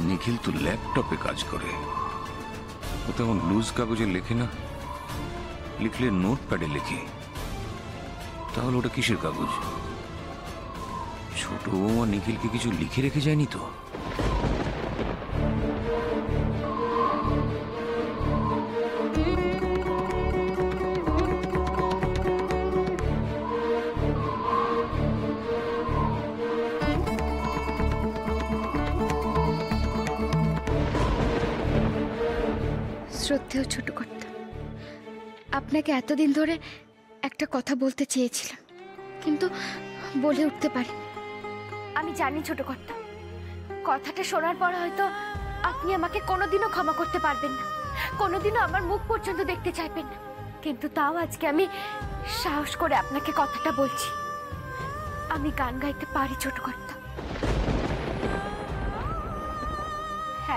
নিখিল তো ল্যাপটপে কাজ করে, ও তেমন লুজ কাগজে লেখে না, লিখলে নোটপ্যাডে লেখে। তাহলে ওটা কিসের কাগজ? ছোট বৌমা নিখিলকে কিছু লিখে রেখে যায়নি তো? শ্রদ্ধেয় ছোট কর্তা, আপনাকে এতদিন ধরে একটা কথা বলতে চেয়েছিলাম, কিন্তু বলে উঠতে পারি। আমি জানি ছোট কর্তা, কথাটা শোনার পর হয়তো আপনি আমাকে কোনোদিনও ক্ষমা করতে পারবেন না, কোনোদিনও আমার মুখ পর্যন্ত দেখতে চাইবেন না, কিন্তু তাও আজকে আমি সাহস করে আপনাকে কথাটা বলছি। আমি গান গাইতে পারি ছোট কর্তা।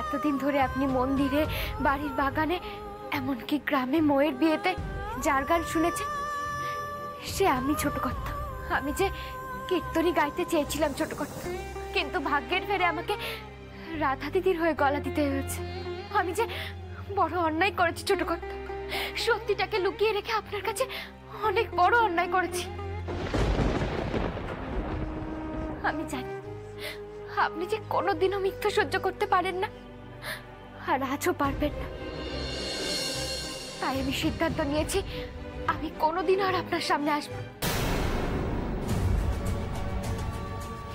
এতদিন ধরে আপনি মন্দিরে, বাড়ির বাগানে, এমনকি গ্রামে মোয়ের বিয়েতে যার গান শুনেছেন সে আমি ছোট কর্তা। আমি যে কীর্তনী গাইতে চেয়েছিলাম ছোট কর্তা, কিন্তু ভাগ্যের ফেরে আমাকে রাধা দিদির হয়ে গলা দিতে হয়েছে। আমি যে বড় অন্যায় করেছি ছোট কর্তা, সত্যিটাকে লুকিয়ে রেখে আপনার কাছে অনেক বড় অন্যায় করেছি। আমি জানি আপনি যে কোনোদিনও মিথ্যা সহ্য করতে পারেন না, আর আজও পারবেন না। তাই আমি সিদ্ধান্ত নিয়েছি আমি কোনোদিন আর আপনার সামনে আসব।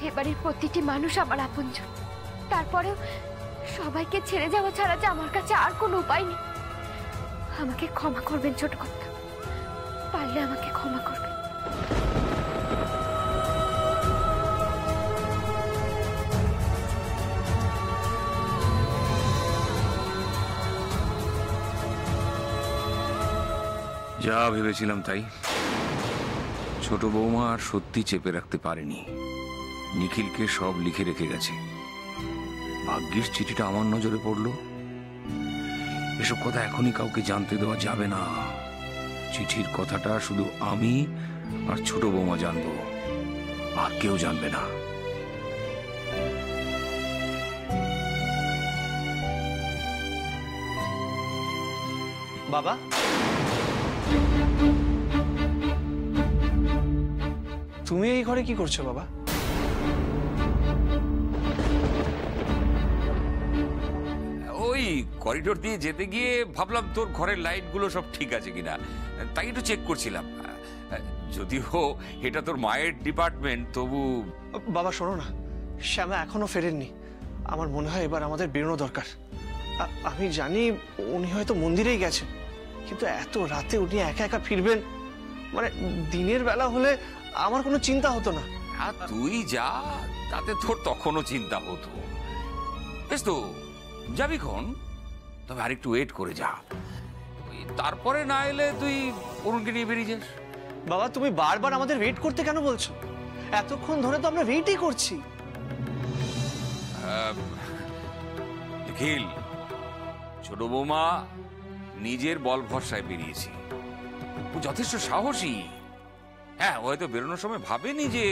এবারের প্রতিটি মানুষ আমার আপনজন, তারপরেও সবাইকে ছেড়ে যাওয়া ছাড়া যে আমার কাছে আর কোনো উপায় নেই। আমাকে ক্ষমা করবেন ছোট কর্তা, পারলে আমাকে ক্ষমা করবেন। যা ভেবেছিলাম তাই। ছোট বৌমা আর সত্যি চেপে রাখতে পারেনি, নিখিলকে সব লিখে রেখে গেছে। ভাগ্যিস চিঠিটা আমার নজরে পড়লো। এসব কথা এখনই কাউকে জানতে দেওয়া যাবে না। চিঠির কথাটা শুধু আমি আর ছোট বৌমা জানবো, আর কেউ জানবে না। বাবা, তুমি এই ঘরে কি করছো বাবা? ওই করিডোর দিয়ে যেতে গিয়ে ভাবলাম তোর ঘরের লাইটগুলো সব ঠিক আছে কিনা, তাই একটু চেক করছিলাম। যদিও এটা তোর মায়ের ডিপার্টমেন্ট, তবু। বাবা শোনো না, শ্যামা এখনো ফেরেননি। আমার মনে হয় এবার আমাদের বেরোনো দরকার। আমি জানি উনি হয়তো মন্দিরেই গেছেন, কিন্তু এত রাতে উনি একা একা ফিরবেন, মানে দিনের বেলা হলে আমার কোনো চিন্তা হতো না। আর তুই যা, তাতে তোর তখনও চিন্তা হতো। বেশ তো যাবি খন, তবে আরেকটু ওয়েট করে যা, তারপরে না এলে তুই অরুণকে নিয়ে বেরিয়ে যাস। বাবা তুমি বারবার আমাদের ওয়েট করতে কেন বলছো? এতক্ষণ ধরে তো আমরা ওয়েটই করছি। নিখিল, ছোট বৌমা নিজের বল ভরসায় বেরিয়েছে, ও যথেষ্ট সাহসী। হ্যাঁ, ও হয়তো বেরোনোর সময় ভাবেনি যে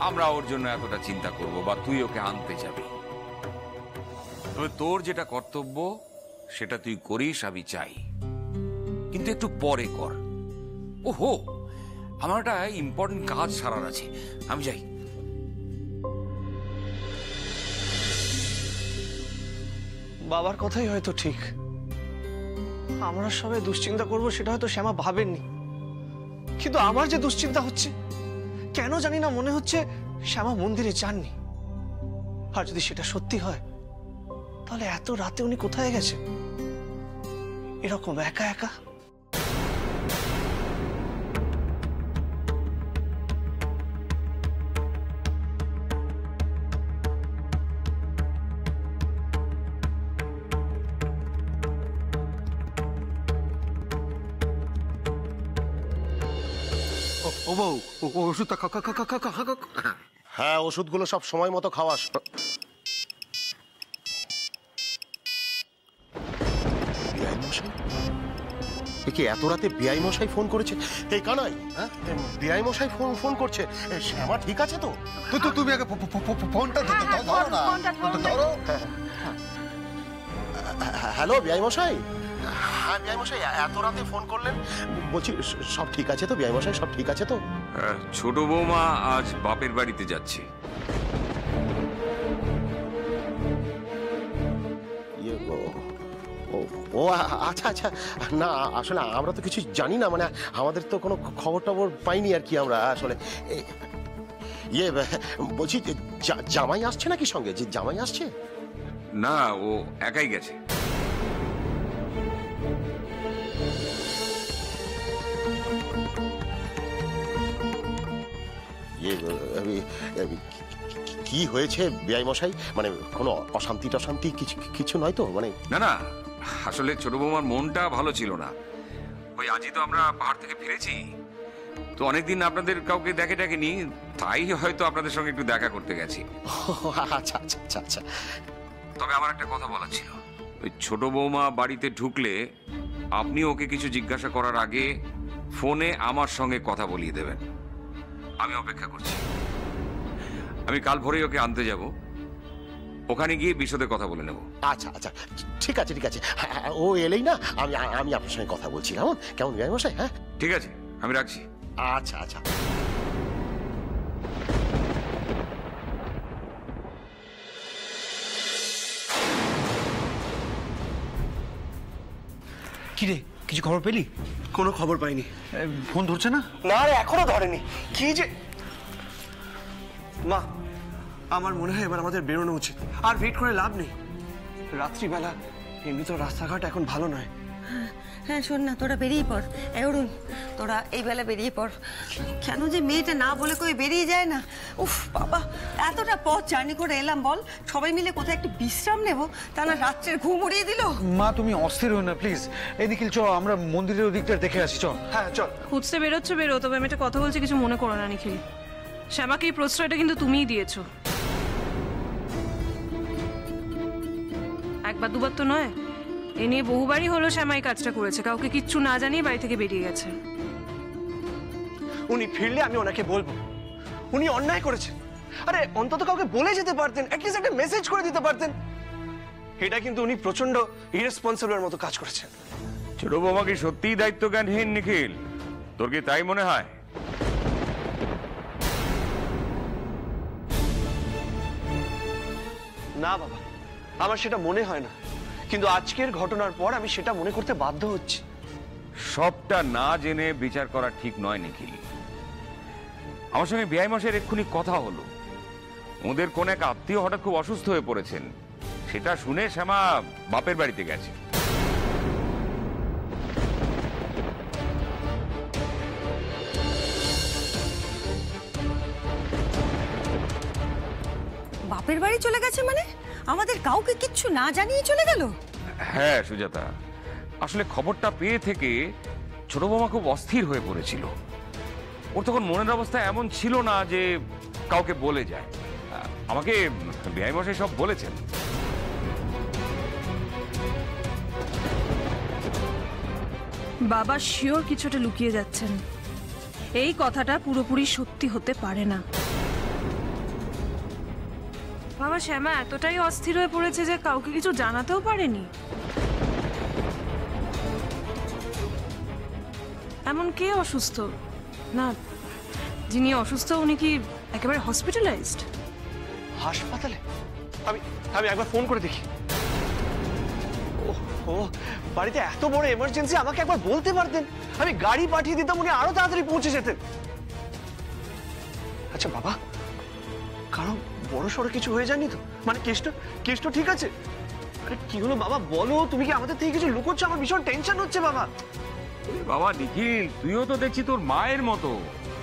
আমরা ওর জন্য এতটা চিন্তা করব বা তুই ওকে আনতে যাবি। তবে তোর যেটা কর্তব্য সেটা তুই করিস, আমি চাই, কিন্তু একটু পরে কর। ওহো, আমার একটা ইম্পর্টেন্ট কাজ সারার আছে, আমি যাই। বাবার কথাই হয়তো ঠিক, আমরা সবাই দুশ্চিন্তা করব সেটা হয়তো শ্যামা ভাবেননি, কিন্তু আমার যে দুশ্চিন্তা হচ্ছে কেন জানি না, মনে হচ্ছে শ্যামা মন্দিরে যাননি। আর যদি সেটা সত্যি হয় তাহলে এত রাতে উনি কোথায় গেছেন, এরকম একা একা? ও বউ, ওষুধটা হ্যাঁ, ওষুধগুলো সব সময় মতো খাওয়াস। আজকে এত রাতে বিআই মশাই ফোন করেছে? এই কানাই, হ্যাঁ বিআই মশাই ফোন করছে। শ্যামা ঠিক আছে তো? তুমি আগে ফোনটা ধরো না, ধরো। হ্যালো বিআই মশাই। হ্যাঁ বিআই মশাই, এত রাতে ফোন করলেন, বলছি সব ঠিক আছে তো বিআই মশাই? সব ঠিক আছে তো? ছোট বৌমা আজ বাপের বাড়িতে যাচ্ছে। ও আচ্ছা আচ্ছা, না আসলে আমরা তো কিছু জানি না, মানে আমাদের তো কোনো খবর টবর পাইনি আর কি আমরা আসলে। বলছি জামাই আসছে নাকি সঙ্গে? যে জামাই আসছে? না, ও একাই গেছে। কি হয়েছে বিআই মশাই? মানে কোনো অশান্তি টশান্তি কিছু নয় তো? মানে না না, আসলে ছোট বৌমার মনটা ভালো ছিল না। ওই আজই তো আমরা পাহাড় থেকে ফিরেছি, তো অনেকদিন আপনাদের কাউকে দেখেনি, তাই হয়তো আপনাদের সঙ্গে একটু দেখা করতে গেছি। আচ্ছা আচ্ছা আচ্ছা আচ্ছা। তবে আমার একটা কথা বলার ছিল। ওই ছোট বৌমা বাড়িতে ঢুকলে আপনি ওকে কিছু জিজ্ঞাসা করার আগে ফোনে আমার সঙ্গে কথা বলিয়ে দেবেন। আমি অপেক্ষা করছি। আমি কাল ভোরেই ওকে আনতে যাব, ওখানে গিয়ে বিশদে কথা বলে নেব। আচ্ছা আচ্ছা, ঠিক আছে ঠিক আছে। হ্যাঁ, ও এলেই না আমি আপনার সঙ্গে কথা বলছি। কেমন কেমন বিআই মশাই? হ্যাঁ ঠিক আছে, আমি রাখছি। আচ্ছা আচ্ছা। কি রে, কিছু খবর পেলি? কোনো খবর পাইনি। ফোন ধরছে না? না রে, এখনো ধরেনি। কি যে মা, আমার মনে হয় এবার আমাদের বেরোনো উচিত। আর ওয়েট করে লাভ নেই। রাত্রিবেলা এমনি তো রাস্তাঘাট এখন ভালো নয়। হ্যাঁ শোন না, তোরা বেরিয়ে পড়। অরুণ, তোরা এই বেলা বেরিয়ে পড়। কেন যে মেয়েটা না বলে কই বেরিয়ে যায় না। উফ বাবা, এতটা পথ জার্নি করে এলাম, বল সবাই মিলে কোথায় একটু বিশ্রাম নেব, তা না রাত্রের ঘুম উড়িয়ে দিল। মা তুমি অস্থির হও না প্লিজ। এই নিখিল চ, আমরা মন্দিরের ওদিকটা দেখে আসি। চল। হ্যাঁ চল। খুঁজতে বেরোচ্ছ বেরো, তবে আমি একটা কথা বলছি, কিছু মনে করো না নিখিল। শ্যামাকে এই প্রশ্রয়টা কিন্তু তুমিই দিয়েছো, একবার দুবার তো নয়। এ নিয়ে বহুবারই হলো শ্যামাই কাজটা করেছে, কাউকে কিচ্ছু না জানিয়ে বাড়ি থেকে বেরিয়ে গেছে। উনি ফিরলে আমি ওনাকে বলবো উনি অন্যায় করেছেন। আরে অন্তত কাউকে বলে যেতে পারতেন, অ্যাটলিস্ট একটা মেসেজ করে দিতে পারতেন। এটা কিন্তু উনি প্রচন্ড ইরেসপন্সিবলের মতো কাজ করেছেন। ছোট বৌমা কি সত্যিই দায়িত্ব জ্ঞানহীন নিখিল? তোর কি তাই মনে হয়? না বাবা, আমার সেটা মনে হয় না, কিন্তু আজকের ঘটনার পর আমি সেটা মনে করতে বাধ্য হচ্ছি। সবটা না জেনে বিচার করা ঠিক নয় নিখিল। আমার সঙ্গে বিআই মশাইয়ের এক্ষুনি কথা হলো, ওদের কোন এক আত্মীয় হঠাৎ খুব অসুস্থ হয়ে পড়েছেন। সেটা শুনে শ্যামা বাপের বাড়িতে গেছে। বাপের বাড়ি চলে গেছে মানে? আমাদের কাউকে কিচ্ছু না জানিয়ে চলে গেল? হ্যাঁ সুজাতা, আসলে খবরটা পেয়ে থেকে ছোট বৌমা খুব অস্থির হয়ে পড়েছিল। ওর তখন মনের অবস্থা এমন ছিল না যে কাউকে বলে যায়। আমাকে বিআই মশাই সব বলেছেন। বাবা শিওর কিছুটা লুকিয়ে যাচ্ছেন। এই কথাটা পুরোপুরি সত্যি হতে পারে না। বাবা শ্যামা এতটাই অস্থির হয়ে পড়েছে যে কাউকে কিছু জানাতেও পারেনি। এমন কে অসুস্থ? না, যিনি অসুস্থ উনি কি একেবারে হসপিটালাইজড? হাসপাতালে? আমি আমি একবার ফোন করে দেখি। ও বাড়িতে এত বড় এমার্জেন্সি, আমাকে একবার বলতে পারতেন, আমি গাড়ি পাঠিয়ে দিতাম, উনি আরো তাড়াতাড়ি পৌঁছে যেতেন। আচ্ছা বাবা, কারণ বড় সড়ো কিছু হয়ে যায়নি তো? মানে কেষ্ট ঠিক আছে? আরে কি হলো বাবা বলো, তুমি কি আমাদের থেকে কিছু লুকোচ্ছ? আমার ভীষণ টেনশন হচ্ছে বাবা। বাবা নিখিল, তুইও তো দেখছি তোর মায়ের মতো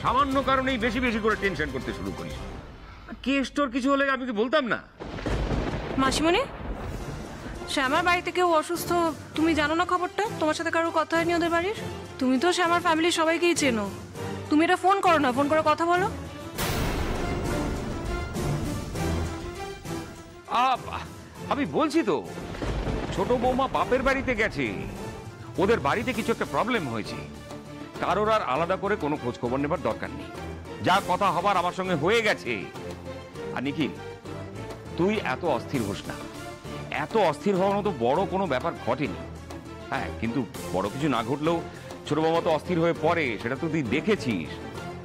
সামান্য কারণেই বেশি বেশি করে টেনশন করতে শুরু করিস। কেষ্টর কিছু হলে আমি কি বলতাম না? মাসিমণি, শ্যামার বাড়িতে কেউ অসুস্থ, তুমি জানো না খবরটা? তোমার সাথে কারো কথা হয়নি ওদের বাড়ির? তুমি তো শ্যামার ফ্যামিলির সবাইকেই চেনো, তুমি এটা ফোন করো না, ফোন করে কথা বলো। আমি বলছি তো, ছোট বৌমা বাপের বাড়িতে গেছে। ওদের বাড়িতে কিছু একটা প্রবলেম হয়েছে। কারোর আর আলাদা করে কোনো খোঁজ খবর নেবার দরকার নেই, যা কথা হবার আমার সঙ্গে হয়ে গেছে। আর নিখিল, তুই এত অস্থির হোস না। এত অস্থির হওয়ার মতো বড় কোনো ব্যাপার ঘটেনি। হ্যাঁ, কিন্তু বড় কিছু না ঘটলেও ছোট বাবা তো অস্থির হয়ে পড়ে, সেটা তো তুই দেখেছিস।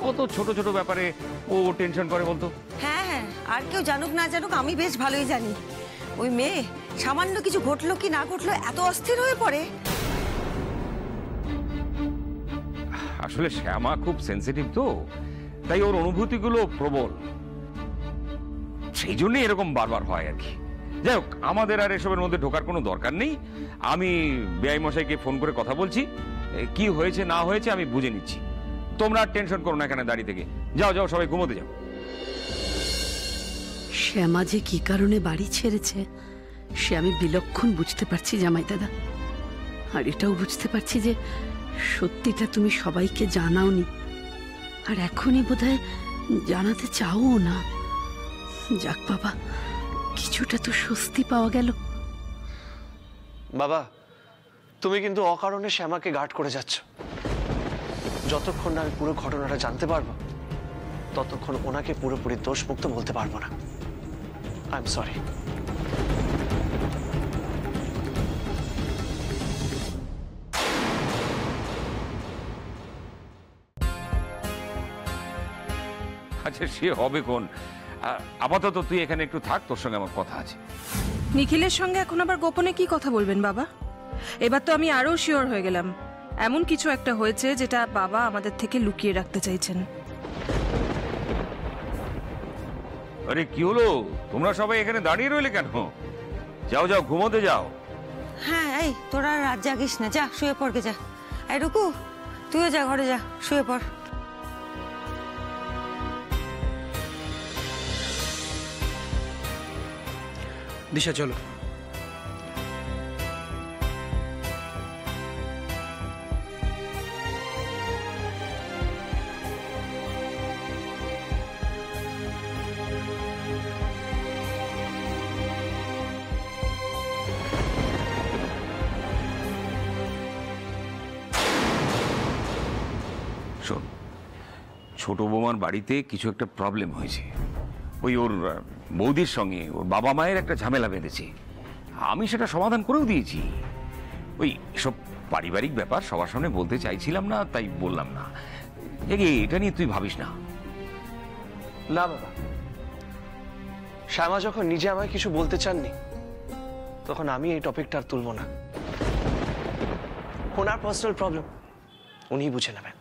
কত ছোট ছোট ব্যাপারে ও টেনশন করে বলতো। হ্যাঁ হ্যাঁ, আর কেউ জানুক না জানুক আমি বেশ ভালোই জানি। ওই মেয়ে সামান্য কিছু ঘটলো কি না ঘটলো এত অস্থির হয়ে পড়ে। আসলে শ্যামা খুব সেন্সিটিভ তো, তাই ওর অনুভূতিগুলো প্রবল, সেই জন্যই এরকম বারবার হয় আর কি। যাই হোক, আমাদের আর এসবের মধ্যে ঢোকার কোনো দরকার নেই। আমি বেআই মশাইকে ফোন করে কথা বলছি, কি হয়েছে না হয়েছে আমি বুঝে নিচ্ছি। তোমরা টেনশন করো না এখানে দাঁড়িয়ে থেকে। যাও যাও, সবাই ঘুমোতে যাও। শ্যামা যে কি কারণে বাড়ি ছেড়েছে সে আমি বিলক্ষণ বুঝতে পারছি জামাই দাদা। আর এটাও বুঝতে পারছি যে সত্যিটা তুমি সবাইকে জানাওনি, আর এখনই বোধহয় জানাতে চাও না। যাক বাবা, কিছুটা তো স্বস্তি পাওয়া গেল। বাবা, তুমি কিন্তু অকারণে শ্যামাকে গার্ড করে যাচ্ছ। যতক্ষণ না আমি পুরো ঘটনাটা জানতে পারবো ততক্ষণ ওনাকে পুরোপুরি দোষমুক্ত বলতে পারবো না। I am sorry. আচ্ছা, সে হবে কোন। আপাতত তুই এখানে একটু থাক, তোর সঙ্গে আমার কথা আছে। নিখিলের সঙ্গে এখন আবার গোপনে কি কথা বলবেন বাবা? এবার তো আমি আরো শিওর হয়ে গেলাম এমন কিছু একটা হয়েছে যেটা বাবা আমাদের থেকে লুকিয়ে রাখতে চাইছেন। আরে কি হলো, তোমরা সবাই এখানে দাঁড়িয়ে রইলে কেন? যাও যাও, ঘুমোতে যাও। হ্যাঁ, এই তোরা রাত জাগিস না, যা শুয়ে পড়কে যা। এই রুকু, তুইও যা ঘরে যা, শুয়ে পড়। দিশা চলো। শোন, ছোট বৌমার বাড়িতে কিছু একটা প্রবলেম হয়েছে। ওই ওর বৌদির সঙ্গে ওর বাবা মায়ের একটা ঝামেলা বেঁধেছে। আমি সেটা সমাধান করেও দিয়েছি। ওই সব পারিবারিক ব্যাপার সবার সামনে বলতে চাইছিলাম না, তাই বললাম না। এটা নিয়ে তুই ভাবিস না। না বাবা, শ্যামা যখন নিজে আমায় কিছু বলতে চাননি তখন আমি এই টপিকটা আর তুলবো না। ওনার পার্সোনাল প্রবলেম উনিই বুঝে নেবেন।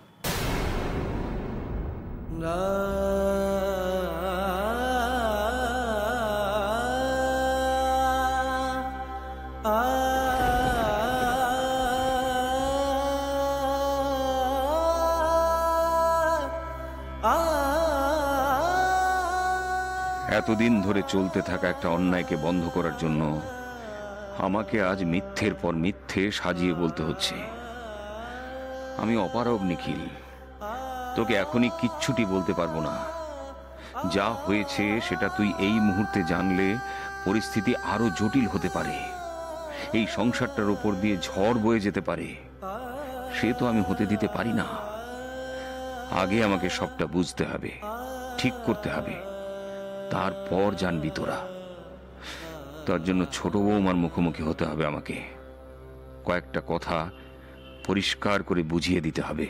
এতদিন ধরে চলতে থাকা একটা অন্যায়কে বন্ধ করার জন্য আমাকে আজ মিথ্যের পর মিথ্যে সাজিয়ে বলতে হচ্ছে। আমি অপারগ নিখিল, তোকে এখনই কিচ্ছুটি বলতে পারবো না। যা হয়েছে সেটা তুই এই মুহূর্তে জানলে পরিস্থিতি আরো জটিল হতে পারে। এই সংসারটার উপর দিয়ে ঝড় বয়ে যেতে পারে। সে তো আমি হতে দিতে পারি না। আগে আমাকে সবটা বুঝতে হবে, ঠিক করতে হবে, তারপর জানবি তোরা। তার জন্য ছোট বৌমার মুখোমুখি হতে হবে আমাকে। কয়েকটা কথা পরিষ্কার করে বুঝিয়ে দিতে হবে।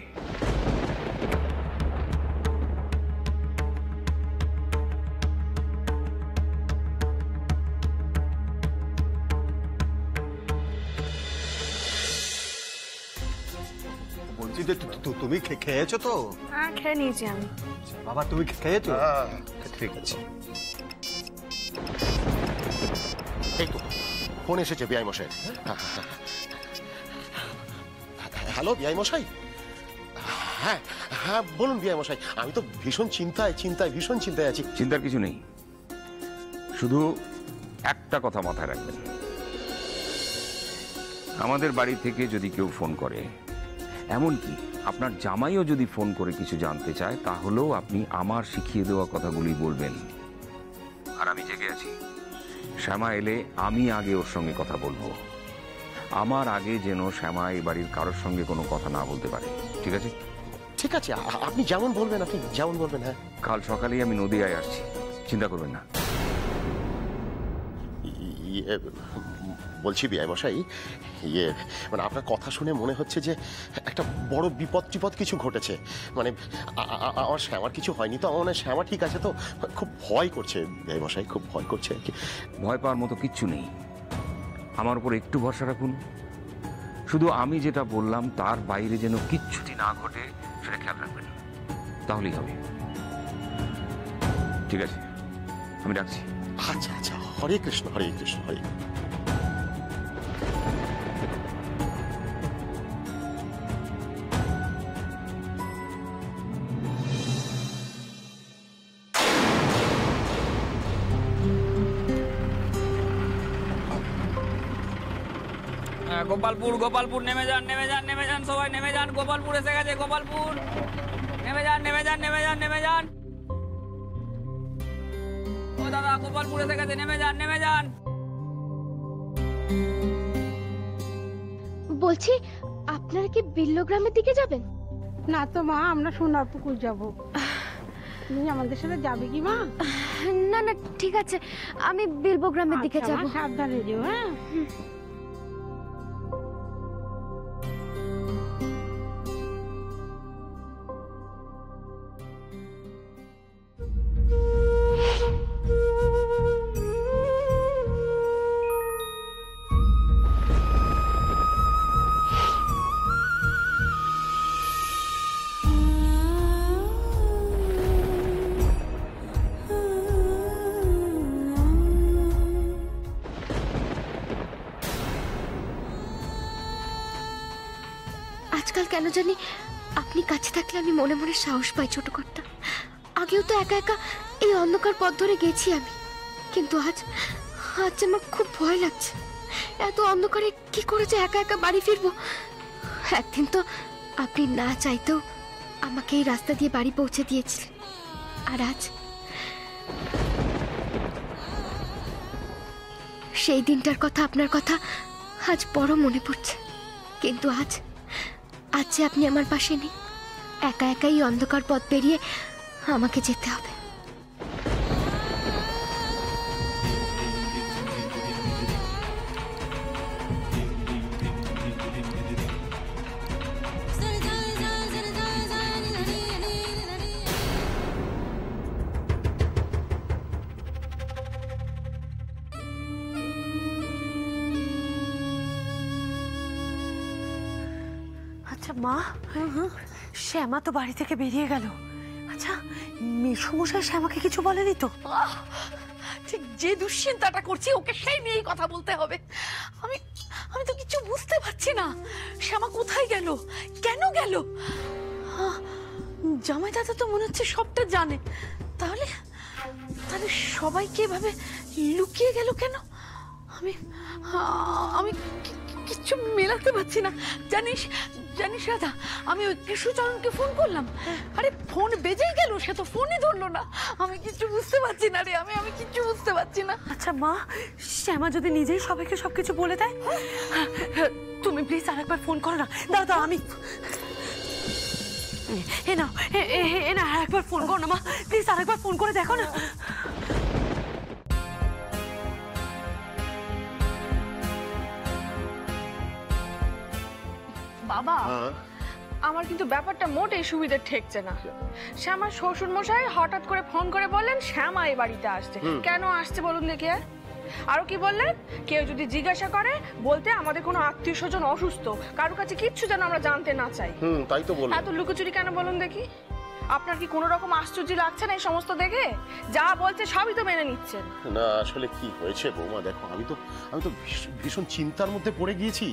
বলছি যে তুমি খেয়েছো তো? হ্যাঁ, খেয়ে নিয়েছি আমি। বাবা, তুমি খেয়েছো? ঠিক আছে। এই তো ফোন এসেছে বিআই মশাই। হ্যালো বিআই মশাই। হ্যাঁ হ্যাঁ, বলুন বিআই মশাই। আমি তো ভীষণ ভীষণ চিন্তায় আছি। চিন্তার কিছু নেই, শুধু একটা কথা মাথায় রাখবেন। আমাদের বাড়ি থেকে যদি কেউ ফোন করে, এমনকি আপনার জামাইও যদি ফোন করে কিছু জানতে চায়, তাহলেও আপনি আমার শিখিয়ে দেওয়া কথাগুলি বলবেন। আর আমি জেগে আছি। শ্যামা এলে আমি আগে ওর সঙ্গে কথা বলবো। আমার আগে যেন শ্যামা এই বাড়ির কারোর সঙ্গে কোনো কথা না বলতে পারে, ঠিক আছে? ঠিক আছে, আপনি যেমন বলবেন, আপনি যেমন বলবেন। হ্যাঁ, কাল সকালেই আমি নদিয়ায় আসছি, চিন্তা করবেন না। ইয়ে, বলছি বিআই মশাই, ইয়ে মানে আপনার কথা শুনে মনে হচ্ছে যে একটা বড় বিপদ টিপদ কিছু ঘটেছে। মানে আমার শ্যামার কিছু হয়নি তো? আমার মনে হয় শ্যামা ঠিক আছে তো? খুব ভয় করছে বিআই মশাই, খুব ভয় করছে আর কি। ভয় পাওয়ার মতো কিচ্ছু নেই, আমার উপর একটু ভরসা রাখুন। শুধু আমি যেটা বললাম তার বাইরে যেন কিচ্ছুটি না ঘটে সেটা খেয়াল রাখবেন, তাহলেই হবে। ঠিক আছে, আমি রাখছি। আচ্ছা আচ্ছা, হরে কৃষ্ণ, হরে কৃষ্ণ, হরে। গোপালপুর, গোপালপুর, নেমে যান, নেমে যান, নেমে যান, সবাই নেমে যান। গোপালপুর এসে গেছে, গোপালপুর। নেমে যান, নেমে যান, নেমে যান, নেমে যান। ও দাদা, গোপালপুর এসে গেছে, নেমে যান, নেমে যান। বলছি, আপনারা কি বিল্লগ্রামের দিকে যাবেন? না তো মা, আমরা সোনার পুকুর যাব। তুমি আমাদের সাথে যাবে কি মা? না না, ঠিক আছে, আমি বিল্বগ্রামের দিকে আচ্ছা, যাব। মা, সাবধানে যেও। হ্যাঁ, আজকাল কেন জানি আপনি কাছে থাকলে আমি মনে মনে সাহস পাই ছোট কর্তা। আগেও তো একা একা এই অন্ধকার পথ ধরে গেছি আমি, কিন্তু আজ আজ আমার খুব ভয় লাগছে। এত অন্ধকারে কি করে যে একা একা বাড়ি ফিরবো? একদিন তো আপনি না চাইতেও আমাকে এই রাস্তা দিয়ে বাড়ি পৌঁছে দিয়েছিলেন, আর আজ সেই দিনটার কথা, আপনার কথা আজ বড় মনে পড়ছে। কিন্তু আজ যে আপনি আমার পাশে নেই, একা একাই অন্ধকার পথ পেরিয়ে আমাকে যেতে হবে। আচ্ছা মা, শ্যামা তো বাড়ি থেকে বেরিয়ে গেল। আচ্ছা, মেসমশাই শ্যামাকে কিছু বলেনি তো? ঠিক যে দুশ্চিন্তাটা করছি ওকে সেই নিয়েই কথা বলতে হবে। আমি আমি তো কিছু বুঝতে পারছি না, শ্যামা কোথায় গেল, কেন গেল? জামাই দাদা তো মনে হচ্ছে সবটা জানে, তাহলে তাহলে সবাইকে এভাবে লুকিয়ে গেল কেন? আমি আমি কিচ্ছু মেলাতে পারছি না। জানিস জানিস রাধা, আমি ওই কৃষ্ণচরণকে ফোন করলাম, আরে ফোন বেজেই গেল, সে তো ফোনই ধরলো না। আমি কিছু বুঝতে পারছি না রে, আমি কিছু বুঝতে পারছি না। আচ্ছা মা, শ্যামা যদি নিজেই সবাইকে সবকিছু বলে দেয়? তুমি প্লিজ আরেকবার ফোন করো না। দাদা, আমি এ না আরেকবার ফোন করো না মা, প্লিজ আরেকবার ফোন করে দেখো না। বাবা, আমার কিন্তু ব্যাপারটা মোটেই সুবিধে ঠেকছে না। শ্যামার শ্বশুর মশাই হঠাৎ করে ফোন করে বললেন শ্যামা এই বাড়িতে আসছে। কেন আসছে বলুন দেখি? আরো কি বললেন, কেউ যদি জিজ্ঞাসা করে বলতে আমাদের কোনো আত্মীয় স্বজন অসুস্থ, কারো কাছে কিচ্ছু যেন আমরা জানতে না চাই। তাই তো বললাম। এত লুকোচুরি কেন বলুন দেখি? আপনার কি কোনো রকম আশ্চর্য লাগছে না এই সমস্ত দেখে? যা বলছে সবই তো মেনে নিচ্ছেন। না, আসলে কি হয়েছে বৌমা, দেখো আমি তো ভীষণ চিন্তার মধ্যে পড়ে গিয়েছি।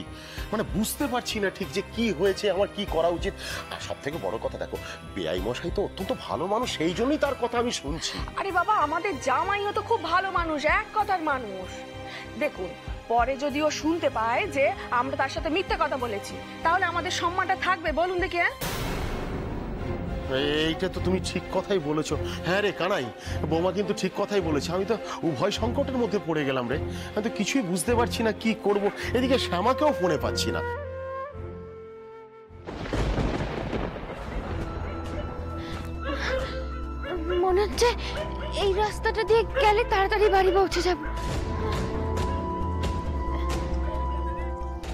মানে বুঝতে পারছি না ঠিক যে কি হয়েছে, আমার কি করা উচিত। আর সব থেকে বড় কথা, দেখো বেআই মশাই তো অত্যন্ত ভালো মানুষ, সেই জন্যই তার কথা আমি শুনছি। আরে বাবা, আমাদের জামাইও তো খুব ভালো মানুষ, এক কথার মানুষ। দেখুন, পরে যদি ও শুনতে পায় যে আমরা তার সাথে মিথ্যে কথা বলেছি, তাহলে আমাদের সম্মানটা থাকবে বলুন দেখি? এইটা তো তুমি ঠিক কথাই বলেছো। হ্যাঁ রে কানাই, বৌমা কিন্তু ঠিক কথাই বলেছে। আমি তো উভয় সংকটের মধ্যে পড়ে গেলাম রে। আমি তো কিছুই বুঝতে পারছি না কি করব। এদিকে শ্যামাকেও ফোনে পাচ্ছি না। মনে হচ্ছে এই রাস্তাটা দিয়ে গেলে তাড়াতাড়ি বাড়ি পৌঁছে যাব।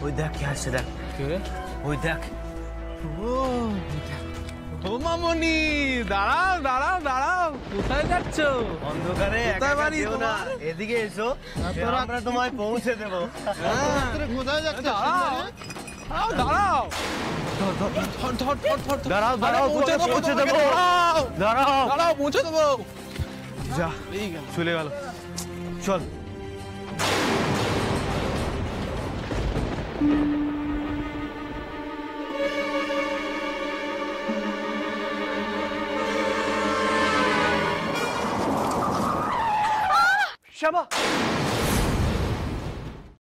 ওই দেখ কে আসছে, দেখ ওই দেখ। ও মামনি, দাঁড়াও দাঁড়াও দাঁড়াও, কোথায় যাচ্ছ? অন্ধকারে না, এদিকে এসো, আমরা তোমায় পৌঁছে দেবো। কোথায় যাচ্ছ? দাঁড়াও দাঁড়াও দাঁড়াও, পৌঁছে দেবো। দাঁড়াও দাঁড়াও, পৌঁছে দেবো। যা চলে গেল, চল। শ্যামা